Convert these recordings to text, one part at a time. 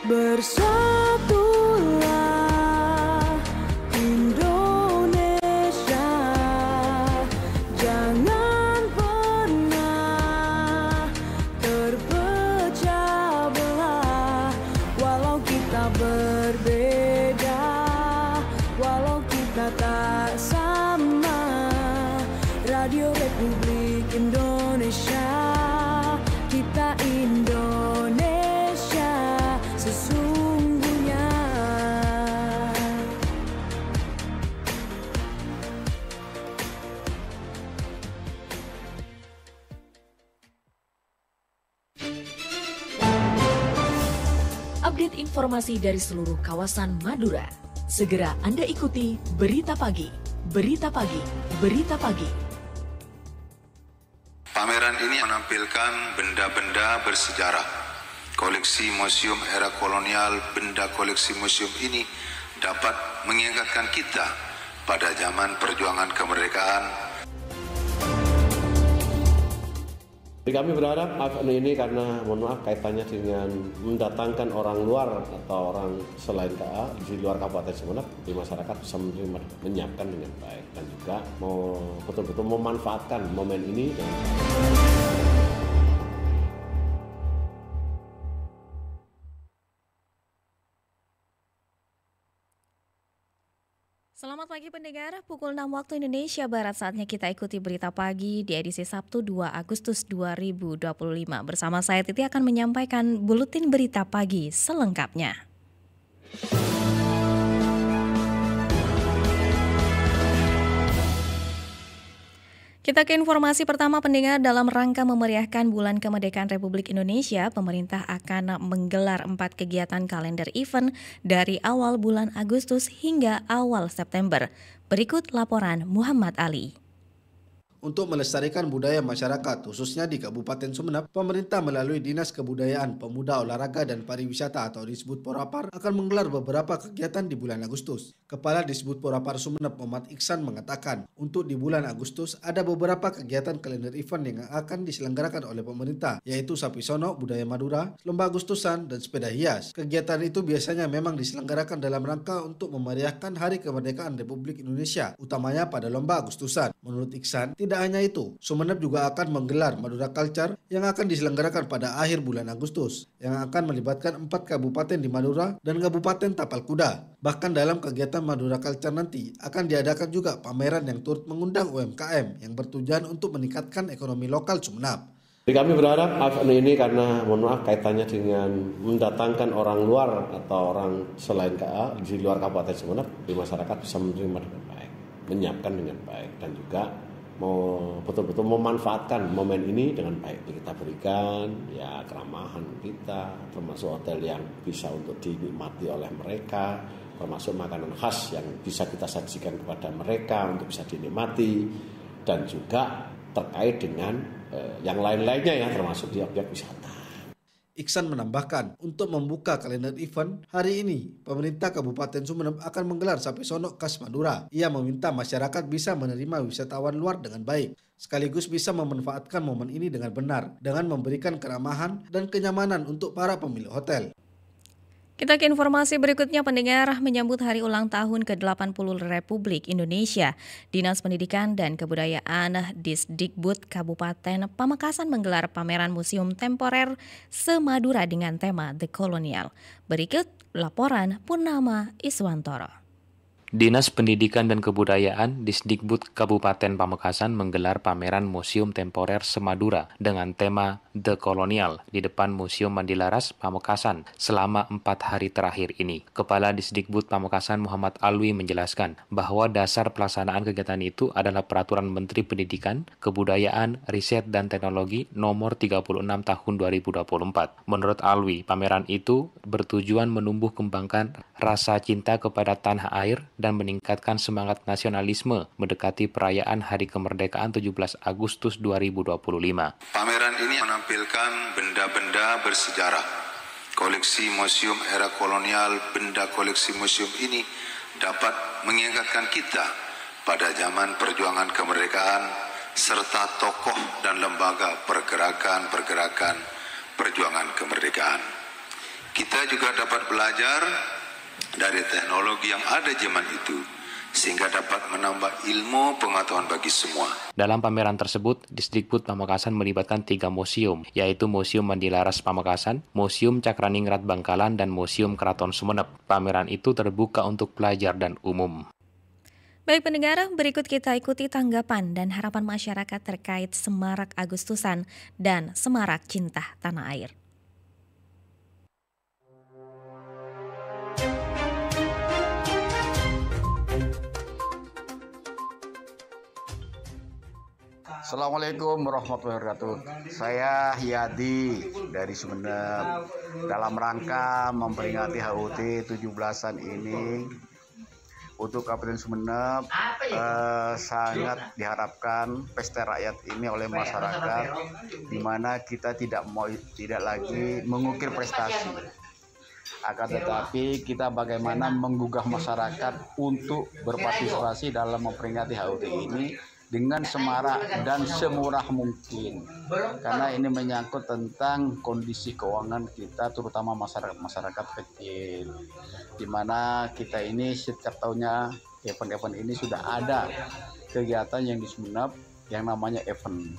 Bersatulah Indonesia, jangan pernah terpecah belah. Walau kita berbeda, walau kita tak sama, Radio Republik Indonesia, kita Indonesia sesungguhnya. Update informasi dari seluruh kawasan Madura. Segera Anda ikuti Berita Pagi, Berita Pagi, Berita Pagi. Pameran ini menampilkan benda-benda bersejarah. Koleksi museum era kolonial, benda koleksi museum ini dapat mengingatkan kita pada zaman perjuangan kemerdekaan. Kami berharap event ini karena mohon maaf kaitannya dengan mendatangkan orang luar atau orang selain KA di luar Kabupaten Sumeneb, di masyarakat bisa menerima, menyiapkan dengan baik dan juga mau betul-betul memanfaatkan momen ini. Selamat pagi pendengar, pukul 6 waktu Indonesia Barat, saatnya kita ikuti Berita Pagi di edisi Sabtu 2 Agustus 2025. Bersama saya Titi akan menyampaikan buletin Berita Pagi selengkapnya. Kita ke informasi pertama pendengar. Dalam rangka memeriahkan Bulan Kemerdekaan Republik Indonesia, pemerintah akan menggelar 4 kegiatan kalender event dari awal bulan Agustus hingga awal September. Berikut laporan Muhammad Ali. Untuk melestarikan budaya masyarakat, khususnya di Kabupaten Sumeneb, pemerintah melalui Dinas Kebudayaan, Pemuda, Olahraga, dan Pariwisata atau disebut Porapar akan menggelar beberapa kegiatan di bulan Agustus. Kepala Disbud Porapar Sumeneb, Muhammad Iksan, mengatakan, untuk di bulan Agustus ada beberapa kegiatan kalender event yang akan diselenggarakan oleh pemerintah, yaitu Sapi Sono, Budaya Madura, Lomba Agustusan, dan sepeda hias. Kegiatan itu biasanya memang diselenggarakan dalam rangka untuk memeriahkan Hari Kemerdekaan Republik Indonesia, utamanya pada Lomba Agustusan. Menurut Iksan, tidak hanya itu, Sumeneb juga akan menggelar Madura Culture yang akan diselenggarakan pada akhir bulan Agustus, yang akan melibatkan 4 kabupaten di Madura dan Kabupaten Tapal Kuda. Bahkan dalam kegiatan Madura Culture nanti akan diadakan juga pameran yang turut mengundang UMKM yang bertujuan untuk meningkatkan ekonomi lokal Sumeneb. Kami berharap event ini karena mohon maaf kaitannya dengan mendatangkan orang luar atau orang selain KA di luar Kabupaten Sumeneb, di masyarakat bisa menerima dengan baik, menyiapkan dengan baik dan juga mau betul-betul memanfaatkan momen ini dengan baik. Kita berikan ya keramahan kita, termasuk hotel yang bisa untuk dinikmati oleh mereka, termasuk makanan khas yang bisa kita sajikan kepada mereka untuk bisa dinikmati, dan juga terkait dengan yang lain-lainnya ya, termasuk di objek wisata. Iksan menambahkan, untuk membuka kalender event, hari ini pemerintah Kabupaten Sumeneb akan menggelar Sapi Sono khas Madura. Ia meminta masyarakat bisa menerima wisatawan luar dengan baik, sekaligus bisa memanfaatkan momen ini dengan benar, dengan memberikan keramahan dan kenyamanan untuk para pemilik hotel. Kita ke informasi berikutnya pendengar. Menyambut hari ulang tahun ke-80 Republik Indonesia, Dinas Pendidikan dan Kebudayaan Disdikbud Kabupaten Pamekasan menggelar pameran museum temporer se-Madura dengan tema The Colonial. Berikut laporan Purnama Iswantoro. Dinas Pendidikan dan Kebudayaan Disdikbud Kabupaten Pamekasan menggelar pameran museum temporer se-Madura dengan tema The Colonial di depan Museum Mandilaras Pamekasan selama 4 hari terakhir ini. Kepala Disdikbud Pamekasan Muhammad Alwi menjelaskan bahwa dasar pelaksanaan kegiatan itu adalah Peraturan Menteri Pendidikan, Kebudayaan, Riset dan Teknologi Nomor 36 Tahun 2024. Menurut Alwi, pameran itu bertujuan menumbuh kembangkan rasa cinta kepada tanah air dan meningkatkan semangat nasionalisme mendekati perayaan Hari Kemerdekaan 17 Agustus 2025. Pameran ini menampilkan benda-benda bersejarah. Koleksi museum era kolonial, benda koleksi museum ini dapat mengingatkan kita pada zaman perjuangan kemerdekaan serta tokoh dan lembaga pergerakan perjuangan kemerdekaan. Kita juga dapat belajar dari teknologi yang ada zaman itu, sehingga dapat menambah ilmu pengetahuan bagi semua. Dalam pameran tersebut, Disdikbud Pamekasan melibatkan 3 museum, yaitu Museum Mandilaras Pamekasan, Museum Cakraningrat Bangkalan, dan Museum Keraton Sumeneb. Pameran itu terbuka untuk pelajar dan umum. Baik pendengar, berikut kita ikuti tanggapan dan harapan masyarakat terkait Semarak Agustusan dan Semarak Cinta Tanah Air. Assalamualaikum warahmatullahi wabarakatuh. Saya Yadi dari Sumeneb. Dalam rangka memperingati HUT 17-an ini untuk Kabupaten Sumeneb sangat diharapkan pesta rakyat ini oleh masyarakat, di mana kita tidak lagi mengukir prestasi. Akan tetapi kita bagaimana menggugah masyarakat untuk berpartisipasi dalam memperingati HUT ini dengan semarak dan semurah mungkin, karena ini menyangkut tentang kondisi keuangan kita, terutama masyarakat kecil, di mana kita ini setiap tahunnya event-event ini sudah ada kegiatan yang di Sumeneb yang namanya event.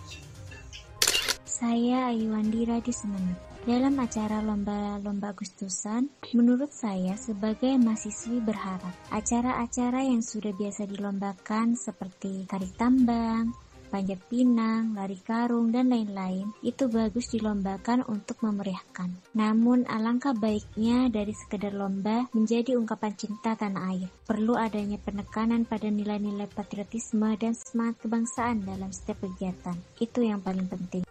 Saya Ayu Wandira di Sumeneb. Dalam acara lomba Agustusan, menurut saya sebagai mahasiswi berharap acara-acara yang sudah biasa dilombakan seperti tarik tambang, panjat pinang, lari karung, dan lain-lain itu bagus dilombakan untuk memeriahkan. Namun alangkah baiknya dari sekedar lomba menjadi ungkapan cinta tanah air. Perlu adanya penekanan pada nilai-nilai patriotisme dan semangat kebangsaan dalam setiap kegiatan. Itu yang paling penting.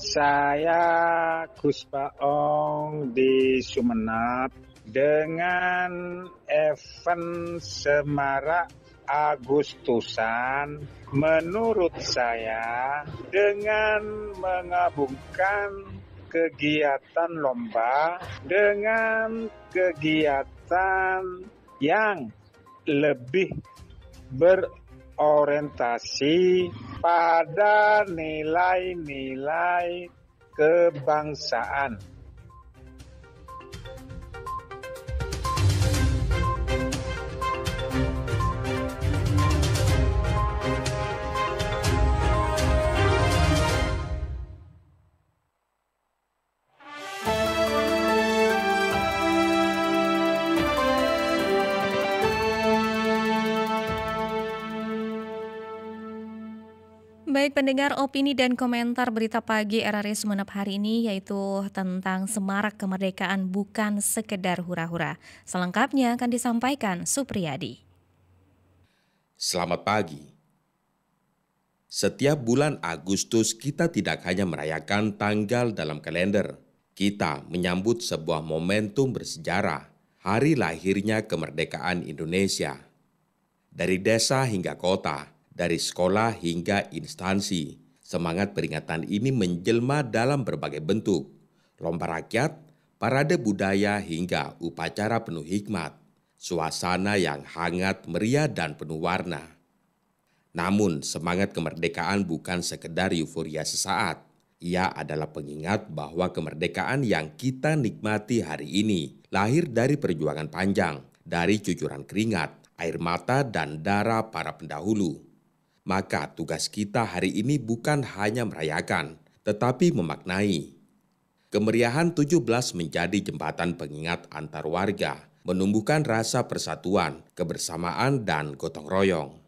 Saya Gus Baong di Sumeneb. Dengan event Semarak Agustusan, menurut saya dengan menggabungkan kegiatan lomba dengan kegiatan yang lebih berorientasi pada nilai-nilai kebangsaan. Baik pendengar, opini dan komentar berita pagi RRI Sumeneb hari ini yaitu tentang Semarak Kemerdekaan bukan sekedar hura-hura. Selengkapnya akan disampaikan Supriyadi. Selamat pagi. Setiap bulan Agustus kita tidak hanya merayakan tanggal dalam kalender. Kita menyambut sebuah momentum bersejarah, hari lahirnya kemerdekaan Indonesia. Dari desa hingga kota, dari sekolah hingga instansi, semangat peringatan ini menjelma dalam berbagai bentuk. Lomba rakyat, parade budaya hingga upacara penuh hikmat. Suasana yang hangat, meriah dan penuh warna. Namun semangat kemerdekaan bukan sekedar euforia sesaat. Ia adalah pengingat bahwa kemerdekaan yang kita nikmati hari ini lahir dari perjuangan panjang, dari cucuran keringat, air mata dan darah para pendahulu. Maka tugas kita hari ini bukan hanya merayakan, tetapi memaknai. Kemeriahan 17 menjadi jembatan pengingat antar warga, menumbuhkan rasa persatuan, kebersamaan, dan gotong royong.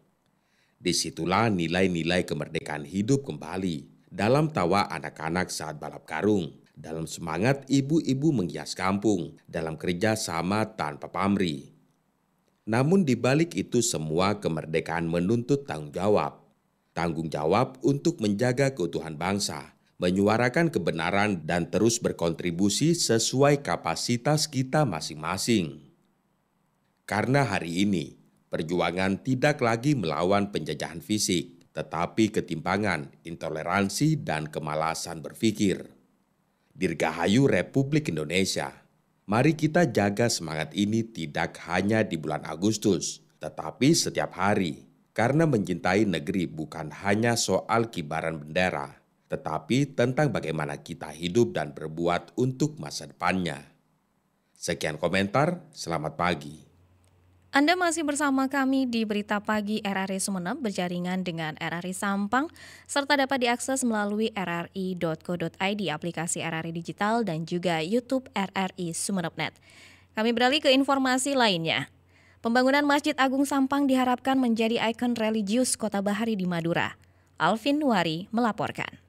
Disitulah nilai-nilai kemerdekaan hidup kembali, dalam tawa anak-anak saat balap karung, dalam semangat ibu-ibu menghias kampung, dalam kerja sama tanpa pamrih. Namun di balik itu semua kemerdekaan menuntut tanggung jawab. Tanggung jawab untuk menjaga keutuhan bangsa, menyuarakan kebenaran dan terus berkontribusi sesuai kapasitas kita masing-masing. Karena hari ini, perjuangan tidak lagi melawan penjajahan fisik, tetapi ketimpangan, intoleransi, dan kemalasan berpikir. Dirgahayu Republik Indonesia. Mari kita jaga semangat ini tidak hanya di bulan Agustus, tetapi setiap hari. Karena mencintai negeri bukan hanya soal kibaran bendera, tetapi tentang bagaimana kita hidup dan berbuat untuk masa depannya. Sekian komentar, selamat pagi. Anda masih bersama kami di Berita Pagi RRI Sumeneb berjaringan dengan RRI Sampang, serta dapat diakses melalui rri.co.id, aplikasi RRI Digital, dan juga YouTube RRI Sumeneb.net. Kami beralih ke informasi lainnya. Pembangunan Masjid Agung Sampang diharapkan menjadi ikon religius Kota Bahari di Madura. Alvin Nuari melaporkan.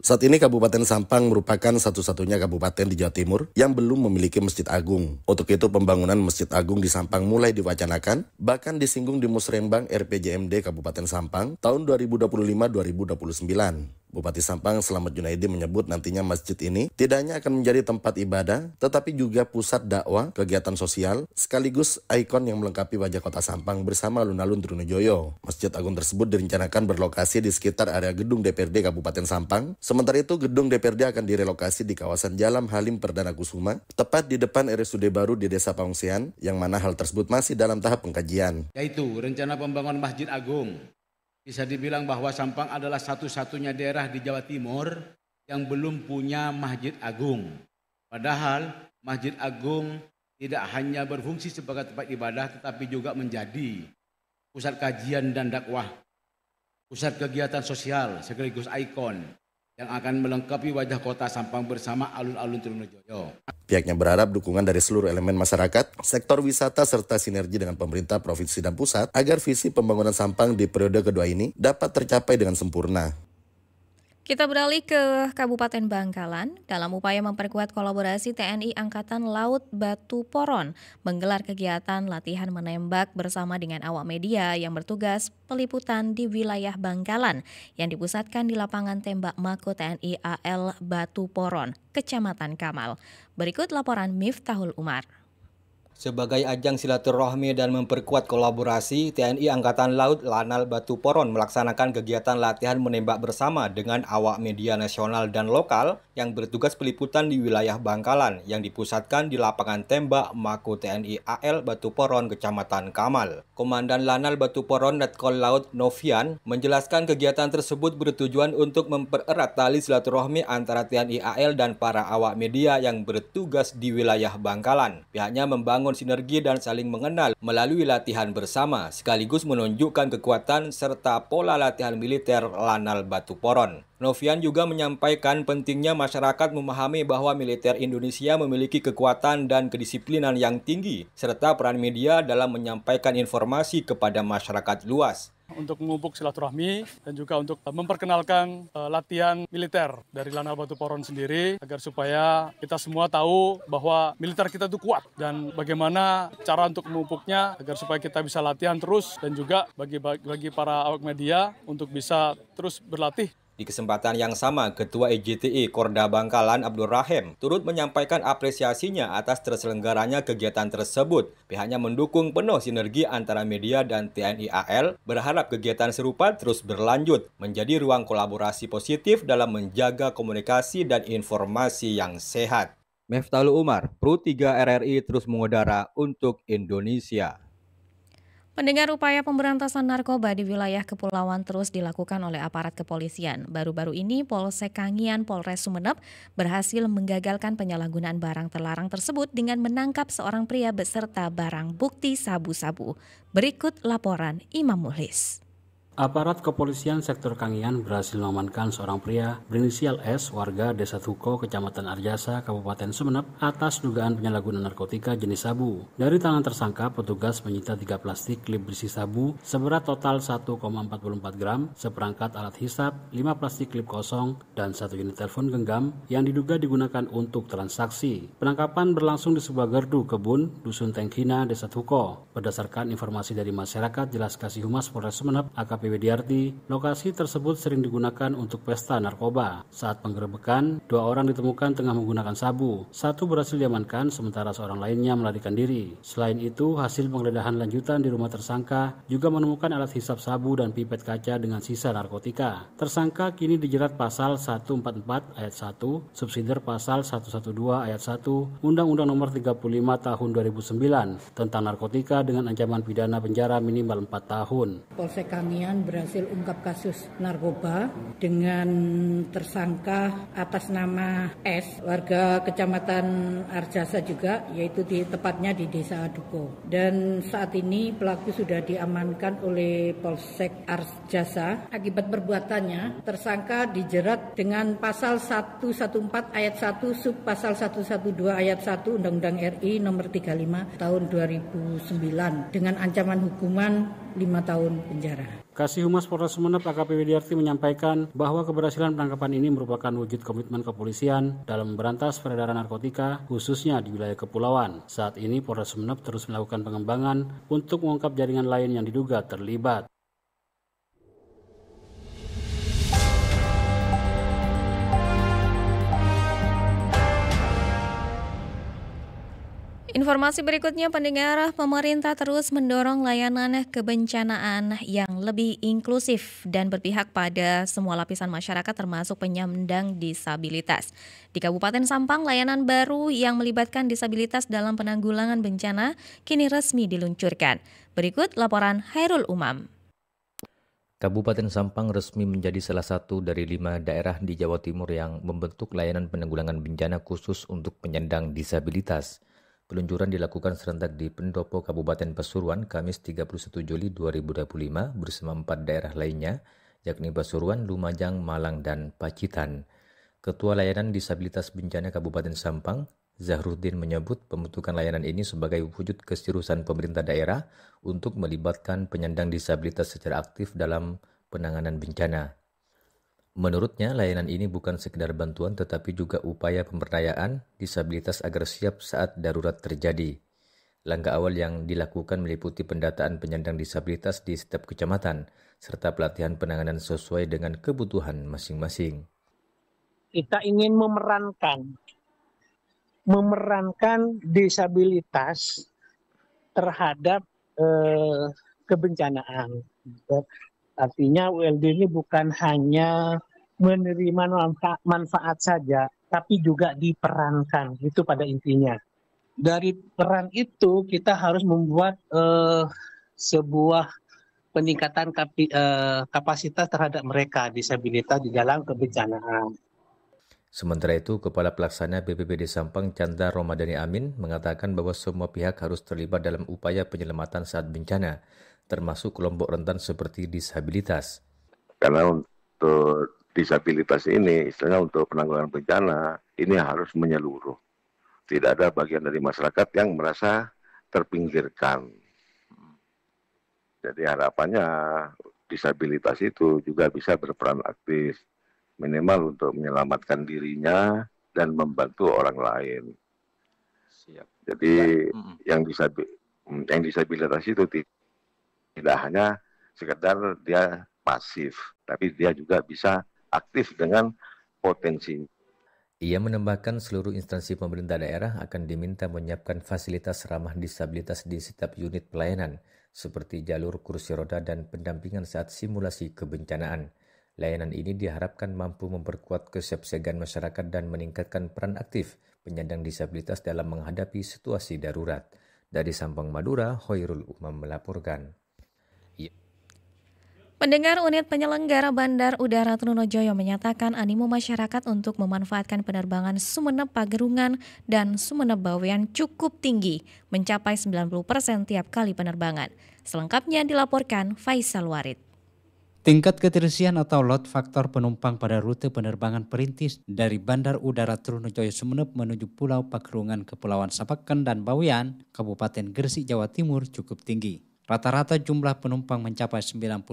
Saat ini Kabupaten Sampang merupakan satu-satunya kabupaten di Jawa Timur yang belum memiliki Masjid Agung. Untuk itu pembangunan Masjid Agung di Sampang mulai diwacanakan, bahkan disinggung di Musrembang RPJMD Kabupaten Sampang tahun 2025-2029. Bupati Sampang Slamet Junaidi menyebut nantinya masjid ini tidak hanya akan menjadi tempat ibadah, tetapi juga pusat dakwah, kegiatan sosial, sekaligus ikon yang melengkapi wajah kota Sampang bersama alun-alun Trunojoyo. Masjid Agung tersebut direncanakan berlokasi di sekitar area gedung DPRD Kabupaten Sampang. Sementara itu, gedung DPRD akan direlokasi di kawasan Jalan Halim Perdana Kusuma, tepat di depan RSUD baru di Desa Pangungsian, yang mana hal tersebut masih dalam tahap pengkajian. Yaitu rencana pembangunan Masjid Agung. Bisa dibilang bahwa Sampang adalah satu-satunya daerah di Jawa Timur yang belum punya Masjid Agung. Padahal Masjid Agung tidak hanya berfungsi sebagai tempat ibadah, tetapi juga menjadi pusat kajian dan dakwah, pusat kegiatan sosial sekaligus ikon yang akan melengkapi wajah kota Sampang bersama alun-alun Trunojoyo. Pihaknya berharap dukungan dari seluruh elemen masyarakat, sektor wisata, serta sinergi dengan pemerintah provinsi dan pusat agar visi pembangunan Sampang di periode kedua ini dapat tercapai dengan sempurna. Kita beralih ke Kabupaten Bangkalan. Dalam upaya memperkuat kolaborasi, TNI Angkatan Laut Batu Poron menggelar kegiatan latihan menembak bersama dengan awak media yang bertugas peliputan di wilayah Bangkalan yang dipusatkan di lapangan tembak Mako TNI AL Batu Poron, Kecamatan Kamal. Berikut laporan Miftahul Umar. Sebagai ajang silaturahmi dan memperkuat kolaborasi, TNI Angkatan Laut Lanal Batu Poron melaksanakan kegiatan latihan menembak bersama dengan awak media nasional dan lokal yang bertugas peliputan di wilayah Bangkalan yang dipusatkan di lapangan tembak Mako TNI AL Batu Poron, Kecamatan Kamal. Komandan Lanal Batu Poron Letkol Laut Novian menjelaskan kegiatan tersebut bertujuan untuk mempererat tali silaturahmi antara TNI AL dan para awak media yang bertugas di wilayah Bangkalan. Pihaknya membangun sinergi dan saling mengenal melalui latihan bersama, sekaligus menunjukkan kekuatan serta pola latihan militer Lanal Batu Poron. Novian juga menyampaikan pentingnya masyarakat memahami bahwa militer Indonesia memiliki kekuatan dan kedisiplinan yang tinggi, serta peran media dalam menyampaikan informasi kepada masyarakat luas. Untuk memupuk silaturahmi dan juga untuk memperkenalkan latihan militer dari Lanal Batu Poron sendiri agar supaya kita semua tahu bahwa militer kita itu kuat dan bagaimana cara untuk memupuknya agar supaya kita bisa latihan terus dan juga bagi para awak media untuk bisa terus berlatih. Di kesempatan yang sama, Ketua EJTI Korda Bangkalan Abdul Rahim turut menyampaikan apresiasinya atas terselenggaranya kegiatan tersebut. Pihaknya mendukung penuh sinergi antara media dan TNI AL, berharap kegiatan serupa terus berlanjut, menjadi ruang kolaborasi positif dalam menjaga komunikasi dan informasi yang sehat. Miftahul Umar, Pro 3 RRI terus mengudara untuk Indonesia. Pendengar, upaya pemberantasan narkoba di wilayah kepulauan terus dilakukan oleh aparat kepolisian. Baru-baru ini Polsek Kangian Polres Sumeneb berhasil menggagalkan penyalahgunaan barang terlarang tersebut dengan menangkap seorang pria beserta barang bukti sabu-sabu. Berikut laporan Imam Muhlis. Aparat kepolisian sektor Kangian berhasil mengamankan seorang pria berinisial S, warga Desa Tuko, Kecamatan Arjasa, Kabupaten Sumeneb, atas dugaan penyalahgunaan narkotika jenis sabu. Dari tangan tersangka, petugas menyita 3 plastik klip berisi sabu seberat total 1,44 gram, seperangkat alat hisap, 5 plastik klip kosong, dan 1 unit telepon genggam yang diduga digunakan untuk transaksi. Penangkapan berlangsung di sebuah gerdu kebun, Dusun Tengkina, Desa Tuko. Berdasarkan informasi dari masyarakat, jelas Kasih Humas Polres Sumeneb, AKP Widiarti, lokasi tersebut sering digunakan untuk pesta narkoba. Saat penggerebekan, 2 orang ditemukan tengah menggunakan sabu. 1 berhasil diamankan, sementara seorang lainnya melarikan diri. Selain itu, hasil penggeledahan lanjutan di rumah tersangka juga menemukan alat hisap sabu dan pipet kaca dengan sisa narkotika. Tersangka kini dijerat pasal 144 ayat 1, subsidiar pasal 112 ayat 1, Undang-Undang Nomor 35 Tahun 2009 tentang narkotika dengan ancaman pidana penjara minimal 4 tahun. Polsek Kangian Kejaksaan berhasil ungkap kasus narkoba dengan tersangka atas nama S, warga Kecamatan Arjasa juga, yaitu tepatnya di Desa Aduko. Dan saat ini pelaku sudah diamankan oleh Polsek Arjasa. Akibat perbuatannya, tersangka dijerat dengan pasal 114 ayat 1 sub pasal 112 ayat 1 Undang-Undang RI nomor 35 tahun 2009 dengan ancaman hukuman 5 tahun penjara. Kasih Humas Polres Sumeneb AKP Widiarti menyampaikan bahwa keberhasilan penangkapan ini merupakan wujud komitmen kepolisian dalam memberantas peredaran narkotika khususnya di wilayah kepulauan. Saat ini Polres Sumeneb terus melakukan pengembangan untuk mengungkap jaringan lain yang diduga terlibat. Informasi berikutnya pendengar, pemerintah terus mendorong layanan kebencanaan yang lebih inklusif dan berpihak pada semua lapisan masyarakat termasuk penyandang disabilitas. Di Kabupaten Sampang, layanan baru yang melibatkan disabilitas dalam penanggulangan bencana kini resmi diluncurkan. Berikut laporan Hairul Umam. Kabupaten Sampang resmi menjadi salah satu dari 5 daerah di Jawa Timur yang membentuk layanan penanggulangan bencana khusus untuk penyandang disabilitas. Peluncuran dilakukan serentak di Pendopo Kabupaten Pasuruan Kamis 31 Juli 2025 bersama 4 daerah lainnya, yakni Pasuruan, Lumajang, Malang, dan Pacitan. Ketua Layanan Disabilitas Bencana Kabupaten Sampang, Zahruddin menyebut pembentukan layanan ini sebagai wujud keseriusan pemerintah daerah untuk melibatkan penyandang disabilitas secara aktif dalam penanganan bencana. Menurutnya, layanan ini bukan sekedar bantuan tetapi juga upaya pemberdayaan disabilitas agar siap saat darurat terjadi. Langkah awal yang dilakukan meliputi pendataan penyandang disabilitas di setiap kecamatan, serta pelatihan penanganan sesuai dengan kebutuhan masing-masing. Kita ingin memerankan disabilitas terhadap kebencanaan. Artinya ULD ini bukan hanya menerima manfaat saja, tapi juga diperankan. Itu pada intinya. Dari peran itu kita harus membuat sebuah peningkatan kapasitas terhadap mereka disabilitas di dalam kebencanaan. Sementara itu, Kepala Pelaksana BPBD Sampang Chandra Romadani Amin mengatakan bahwa semua pihak harus terlibat dalam upaya penyelamatan saat bencana, termasuk kelompok rentan seperti disabilitas. Karena untuk disabilitas ini, istilahnya untuk penanggulangan bencana, ini harus menyeluruh. Tidak ada bagian dari masyarakat yang merasa terpinggirkan. Jadi harapannya disabilitas itu juga bisa berperan aktif, minimal untuk menyelamatkan dirinya dan membantu orang lain. Siap. Jadi yang disabilitas itu tidak hanya sekedar dia pasif, tapi dia juga bisa aktif dengan potensi. Ia menambahkan seluruh instansi pemerintah daerah akan diminta menyiapkan fasilitas ramah disabilitas di setiap unit pelayanan, seperti jalur kursi roda dan pendampingan saat simulasi kebencanaan. Layanan ini diharapkan mampu memperkuat kesiapsiagaan masyarakat dan meningkatkan peran aktif penyandang disabilitas dalam menghadapi situasi darurat. Dari Sampang, Madura, Hoirul Umam melaporkan. Pendengar, unit penyelenggara Bandar Udara Trunojoyo menyatakan animo masyarakat untuk memanfaatkan penerbangan Sumeneb-Pagerungan dan Sumeneb-Bawean cukup tinggi, mencapai 90% tiap kali penerbangan. Selengkapnya dilaporkan Faisal Warid. Tingkat keterisian atau load faktor penumpang pada rute penerbangan perintis dari Bandar Udara Trunojoyo Sumeneb menuju Pulau Pagerungan, Kepulauan Sapaken dan Bawean, Kabupaten Gresik, Jawa Timur cukup tinggi. Rata-rata jumlah penumpang mencapai 90%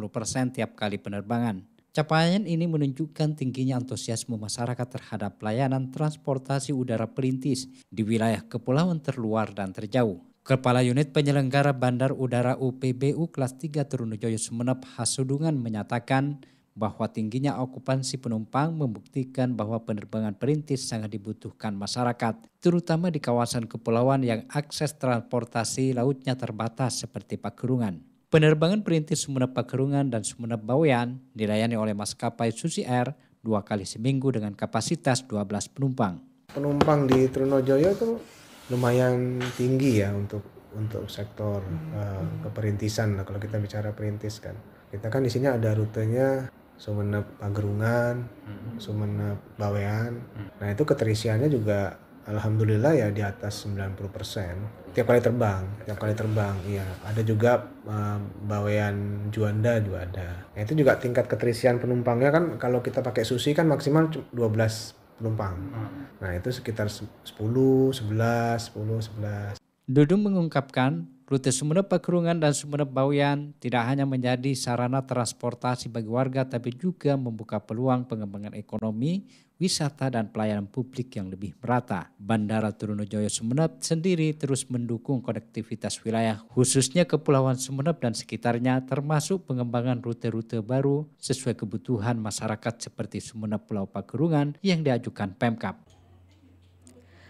tiap kali penerbangan. Capaian ini menunjukkan tingginya antusiasme masyarakat terhadap pelayanan transportasi udara perintis di wilayah kepulauan terluar dan terjauh. Kepala Unit Penyelenggara Bandar Udara UPBU kelas 3 Trunojoyo Sumeneb Hasudungan menyatakan bahwa tingginya okupansi penumpang membuktikan bahwa penerbangan perintis sangat dibutuhkan masyarakat, terutama di kawasan kepulauan yang akses transportasi lautnya terbatas seperti Pagerungan. Penerbangan perintis Sumeneb-Pagerungan dan Sumeneb-Bawean dilayani oleh maskapai Susi Air 2 kali seminggu dengan kapasitas 12 penumpang. Penumpang di Trunojoyo itu lumayan tinggi ya untuk sektor keperintisan lah, kalau kita bicara perintis kan. Kita kan di sini ada rutenya Sumeneb Pagerungan, Sumeneb Bawean. Nah itu keterisiannya juga alhamdulillah ya di atas 90%. Tiap kali terbang, iya. Ada juga Bawean Juanda juga ada. Nah itu juga tingkat keterisian penumpangnya kan kalau kita pakai Susi kan maksimal 12 penumpang. Nah itu sekitar 10, 11. Dudung mengungkapkan rute Sumeneb Pagerungan dan Sumeneb Bawean tidak hanya menjadi sarana transportasi bagi warga tapi juga membuka peluang pengembangan ekonomi, wisata dan pelayanan publik yang lebih merata. Bandara Trunojoyo Sumeneb sendiri terus mendukung konektivitas wilayah khususnya Kepulauan Sumeneb dan sekitarnya termasuk pengembangan rute-rute baru sesuai kebutuhan masyarakat seperti Sumeneb Pulau Pagerungan yang diajukan Pemkab.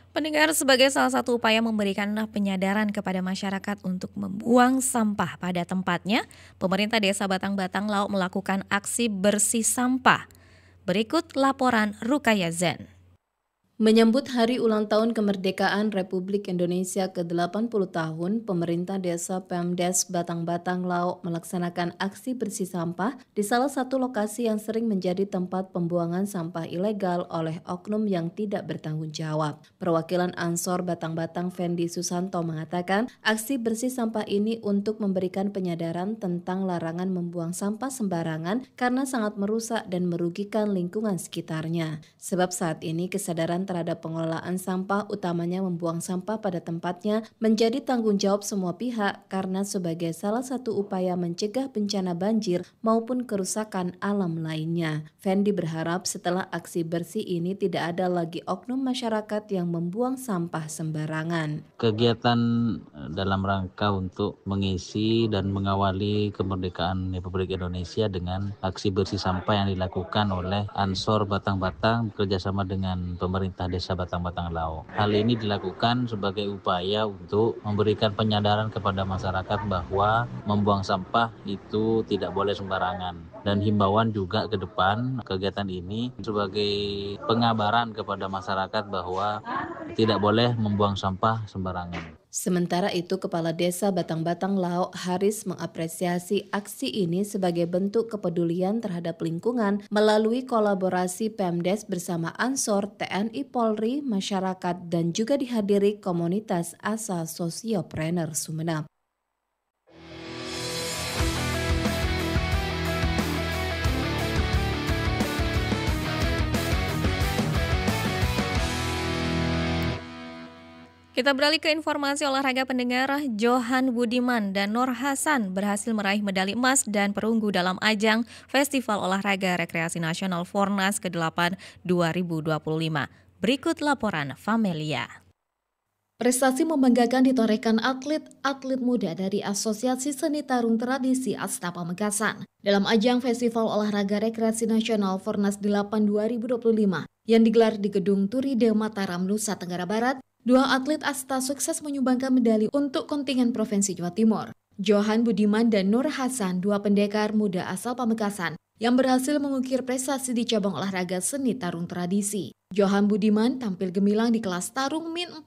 Pendengar, sebagai salah satu upaya memberikan penyadaran kepada masyarakat untuk membuang sampah pada tempatnya, pemerintah Desa Batang-Batang Lauk melakukan aksi bersih sampah. Berikut laporan Rukaya Zen. Menyambut Hari Ulang Tahun Kemerdekaan Republik Indonesia ke-80 tahun, pemerintah desa Pemdes Batang-Batang Lauk melaksanakan aksi bersih sampah di salah satu lokasi yang sering menjadi tempat pembuangan sampah ilegal oleh oknum yang tidak bertanggung jawab. Perwakilan Ansor Batang-Batang Fendi Susanto mengatakan, aksi bersih sampah ini untuk memberikan penyadaran tentang larangan membuang sampah sembarangan karena sangat merusak dan merugikan lingkungan sekitarnya. Sebab saat ini kesadaran terhadap pengelolaan sampah, utamanya membuang sampah pada tempatnya, menjadi tanggung jawab semua pihak karena sebagai salah satu upaya mencegah bencana banjir maupun kerusakan alam lainnya. Fendi berharap setelah aksi bersih ini tidak ada lagi oknum masyarakat yang membuang sampah sembarangan. Kegiatan dalam rangka untuk mengisi dan mengawali kemerdekaan Republik Indonesia dengan aksi bersih sampah yang dilakukan oleh Ansor Batang-Batang bekerjasama dengan pemerintah Desa Batang-Batang Lauk. Hal ini dilakukan sebagai upaya untuk memberikan penyadaran kepada masyarakat bahwa membuang sampah itu tidak boleh sembarangan. Dan himbauan juga ke depan kegiatan ini sebagai pengabaran kepada masyarakat bahwa tidak boleh membuang sampah sembarangan. Sementara itu, Kepala Desa Batang-Batang Lauk Haris mengapresiasi aksi ini sebagai bentuk kepedulian terhadap lingkungan melalui kolaborasi Pemdes bersama Ansor, TNI Polri, masyarakat dan juga dihadiri komunitas Asa Sosiopreneur Sumeneb. Kita beralih ke informasi olahraga pendengar. Johan Budiman dan Nur Hasan berhasil meraih medali emas dan perunggu dalam ajang Festival Olahraga Rekreasi Nasional Fornas ke-8 2025. Berikut laporan Famelia. Prestasi membanggakan ditorehkan atlet-atlet muda dari Asosiasi Seni Tarung Tradisi Asta Pamekasan dalam ajang Festival Olahraga Rekreasi Nasional Fornas 8 2025 yang digelar di Gedung Turide Mataram, Nusa Tenggara Barat. Dua atlet Asta sukses menyumbangkan medali untuk kontingen Provinsi Jawa Timur. Johan Budiman dan Nur Hasan, dua pendekar muda asal Pamekasan yang berhasil mengukir prestasi di cabang olahraga seni tarung tradisi. Johan Budiman tampil gemilang di kelas tarung min 48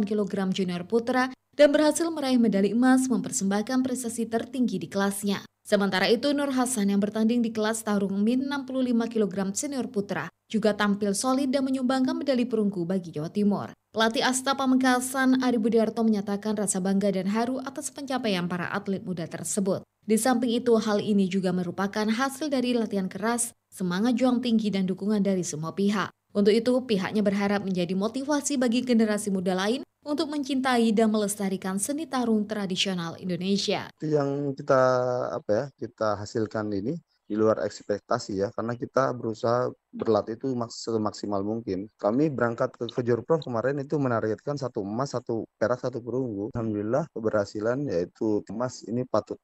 kg junior putra dan berhasil meraih medali emas mempersembahkan prestasi tertinggi di kelasnya. Sementara itu Nur Hasan yang bertanding di kelas tarung min 65 kg senior putra juga tampil solid dan menyumbangkan medali perunggu bagi Jawa Timur. Pelatih Asta Pamekasan Ari Budiarto menyatakan rasa bangga dan haru atas pencapaian para atlet muda tersebut. Di samping itu hal ini juga merupakan hasil dari latihan keras, semangat juang tinggi dan dukungan dari semua pihak. Untuk itu pihaknya berharap menjadi motivasi bagi generasi muda lain untuk mencintai dan melestarikan seni tarung tradisional Indonesia. Yang kita hasilkan ini di luar ekspektasi ya, karena kita berusaha berlatih itu semaksimal mungkin. Kami berangkat ke Jurprov kemarin itu menargetkan 1 emas, 1 perak, 1 perunggu. Alhamdulillah keberhasilan yaitu emas ini patut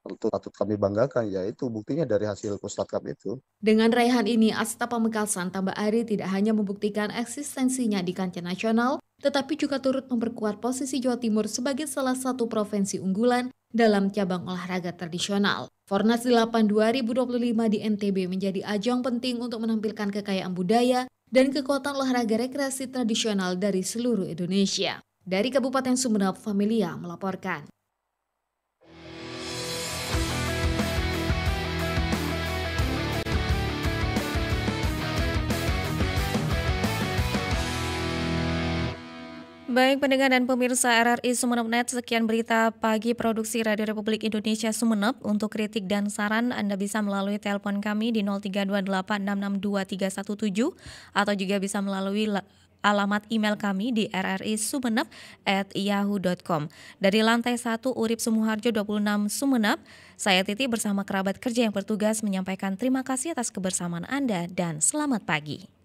kami banggakan, yaitu buktinya dari hasil Pusat Cup itu. Dengan raihan ini Asta Pamekasan tambah Ari tidak hanya membuktikan eksistensinya di kancah nasional, tetapi juga turut memperkuat posisi Jawa Timur sebagai salah satu provinsi unggulan dalam cabang olahraga tradisional. Fornas 8 2025 di NTB menjadi ajang penting untuk menampilkan kekayaan budaya dan kekuatan olahraga rekreasi tradisional dari seluruh Indonesia. Dari Kabupaten Sumeneb, Famelia melaporkan. Baik pendengar dan pemirsa RRI Sumeneb.net, sekian berita pagi produksi Radio Republik Indonesia Sumeneb. Untuk kritik dan saran Anda bisa melalui telepon kami di 0328662317 atau juga bisa melalui alamat email kami di rrisumeneb@yahoo.com. Dari lantai 1 Urip Sumuharjo 26 Sumeneb, saya Titi bersama kerabat kerja yang bertugas menyampaikan terima kasih atas kebersamaan Anda dan selamat pagi.